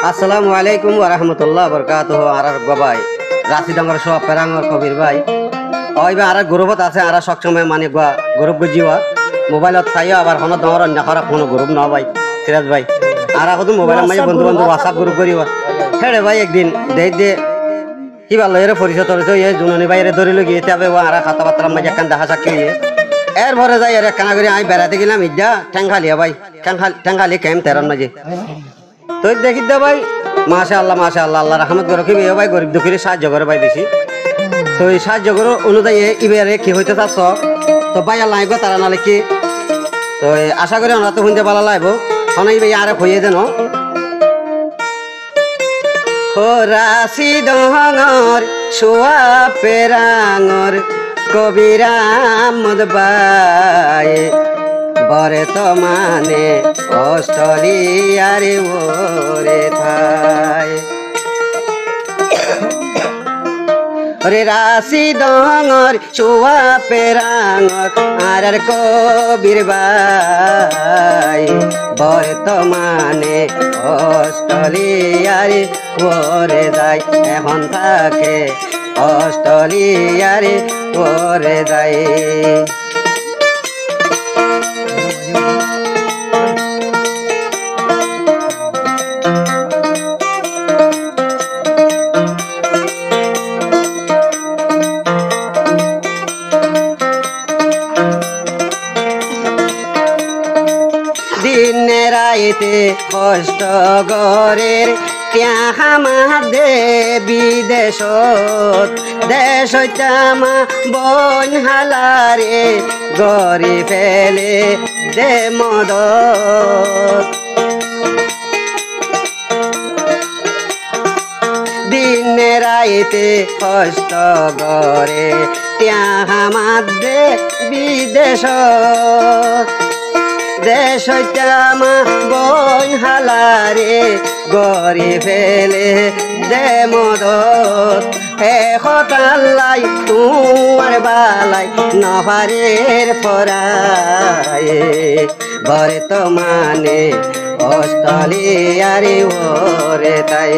আসসালামু আলাইকুম ওয়া রাহমাতুল্লাহি ওয়া বারাকাতুহু। আর গবাই রাশি ডাঙ্গর সব পেরাঙ্গর কবির ভাই ওইবা আর গ্রুপত আছে আর সবসময় মানে গ্রুপ বুঝিবা মোবাইলত চাইও আবার হন দমর অন্য খারাপ কোনো গ্রুপ না ভাই সিরাজ ভাই আর এখন মোবাইল মাঝে বন্ধু বান্ধব হোয়াটসঅ্যাপ গ্রুপ করিবা হেড়ে ভাই একদিন দে কি ভালো এর পরিচয় তরিত এ জুননি ভাই এর ধরিল গিয়ে তবে ও আর কথাবার্তার মাঝে একখান দেখা সাক্ষী হইয়ে এর ভরে যাই এর একখানা করে আমি বেড়াতে গেলাম ইদ্যা ঠ্যাংখালিয়া ভাই ঠ্যাংখালি কেম তেরন মাঝে তো দেখি দে ভাই মাশা আল্লাহ আল্লাহ রহমত করে রাখিবে ভাই গরিব দুঃখীর সাহায্য করে ভাই বেশি তো এই সাহায্য করে অনুযায়ী ইবারে কি হইতে চাচ্ছ তো ভাই আল্লাহ আইব তারা নালে কি তো আশা করি আমরা তো শুনতে ভালো লাগবো শোনাই ভাই আর হইয়ে দেন রাশি ডহঙর সোয়া পেরাঙর কবিরামদ বাই বরে তো মানে অস্ট্রেলিয়ারে ওরে থাই রে রাশি ডহঙর সোয়া পেরাঙর আর কবির বাই বর্তমানে অস্ট্রেলিয়ারে ওরে যায় এখন থাকে অস্ট্রেলিয়ারে ওরে যায় দিনে রাইতে কষ্ট গরের মাদে বিদেশত দেশমা বন হালারে গরি ফেলে দে মদত দিনে রাইতে কষ্ট গরে মাদে বিদেশত দেশমা বন হালারে গরি ফেলে দে মদত হতাল্লাই তোমার বালাই নভারের পরায় বর্তমানে অস্ট্রেলিয়ারে ওরে তাই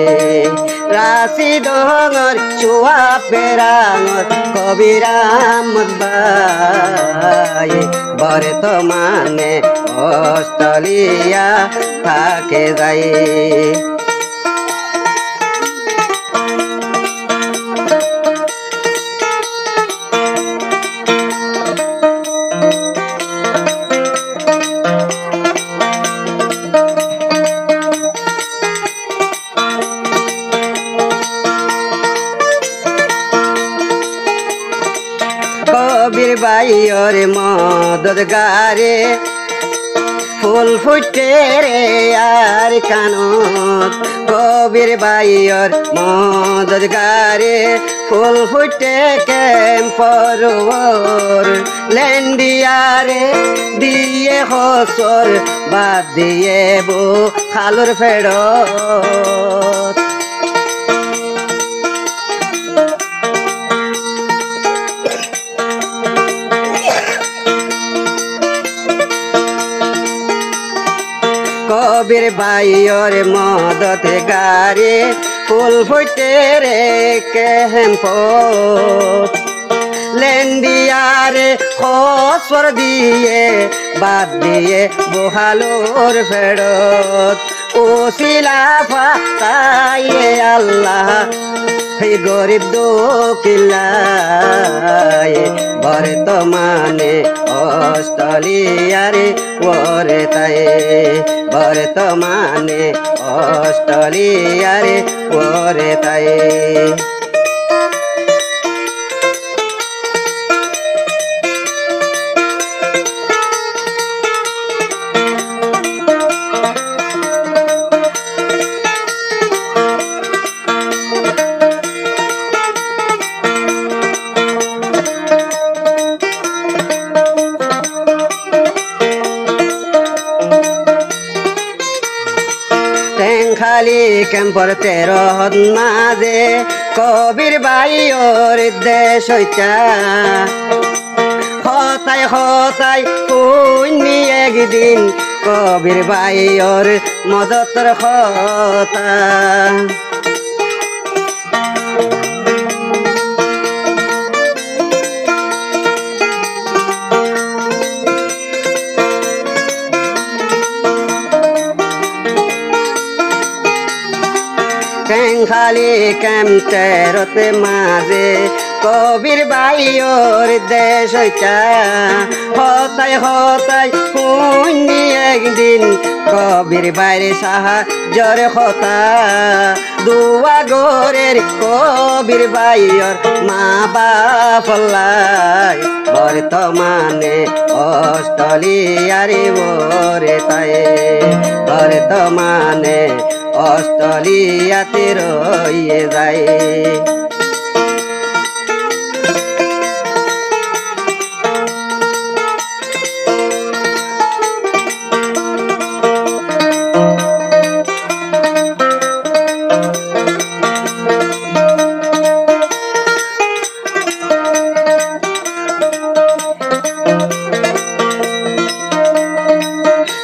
রাশি ডহঙর চুয়া পেরাঙর কবিরামদ বাই বর্তমানে অস্ট্রেলিয়া থাকে যাই কবির বাইর মদত গারে ফুল ফুটে রে আর কানত কবির বাইর মদত গারে ফুল ফুটে ক্যাম্পর লেন্ডিয়ারে দিয়ে হসর বাদ দিয়ে বো খালুর ফেরত কবির বাইর মদতে গারে ফুল ফুটে রে ক্যাম্প লেন্ডিয়ারে খসর দিয়ে বাদ দিয়ে বহালোর ফেরত ও শিলাফা তাই আল্লাহ গরিব দোকিল্লায় বর্তমানে অস্ট্রেলিয়ারে ওরে তাই বর্তমানে অস্ট্রেলিয়ারে ওরে তাই খালি ক্যাম্পর তেরো মাঝে কবির বাইর দেশ হতাই হতাই কইনি একদিন কবির ভাইয়র মদতর কথা খালি ক্যাম্পেরতে মাঝে কবির ভাইয়র দেশ হতাই হতাই শুনি একদিন কবির বাইরে সাহায্যর কথা দুয়া গোরের কবির ভাইয়র মা বাপলাই বর্তমানে অস্ট্রেলিয়ারে বরে তাই বর্তমানে অস্ট্রেলিয়াতে রয়ে যায়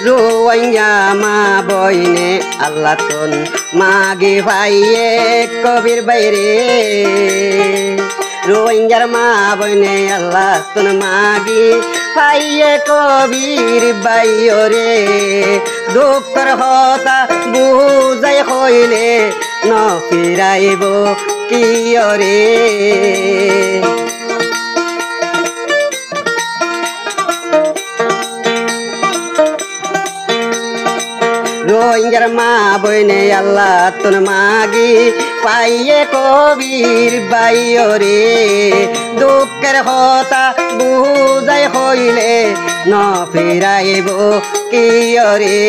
রোয়াইয়া মা বইনে আল্লাহ তুন মাগে ভাইয়ে কবির বাইরে রোয়াইয়ার মা বইনে আল্লাহ তুন মাগে ভাইয়ে কবির বাইরে দুঃখর হতা বুঝাই হইলে ন ফিরাইব কিয়রে রোহিঙ্গার মা বইনে আল্লাহ তোর মাগি পাইয়ে কবির বাইরে দুঃখের হতা বুঝাই হইলে ন ফিরাইব কিয়রে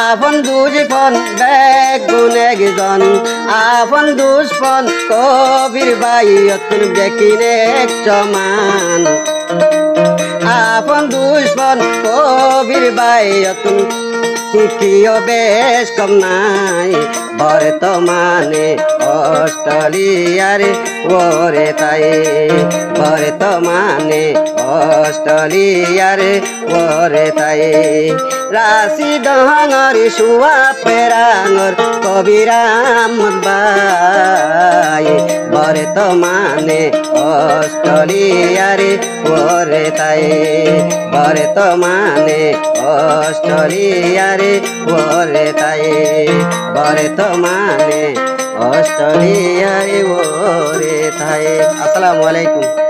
আপন দুষ্পন বেগুন একজন আপন দুষ্পন কবির বাইয়তুন বেকিনে সমান আপন দুষ্পন কবির বাইয়তুন কিয় বেশ কম নাই বর্তমানে অস্ট্রেলিয়ারে ওরে তাই বর্তমানে অস্ট্রেলিয়ারে ওরে তাই রাশি ডহঙর শুয়া পেরাঙর কবিরাম বাই বর্তমানে অস্ট্রেলিয়ারে ওরে তাই বর্তমানে অস্ট্রেলিয়ারে ওরে তাই বর্তমানে অস্ট্রেলিয়ারে ওরে তাই আসসালামু আলাইকুম।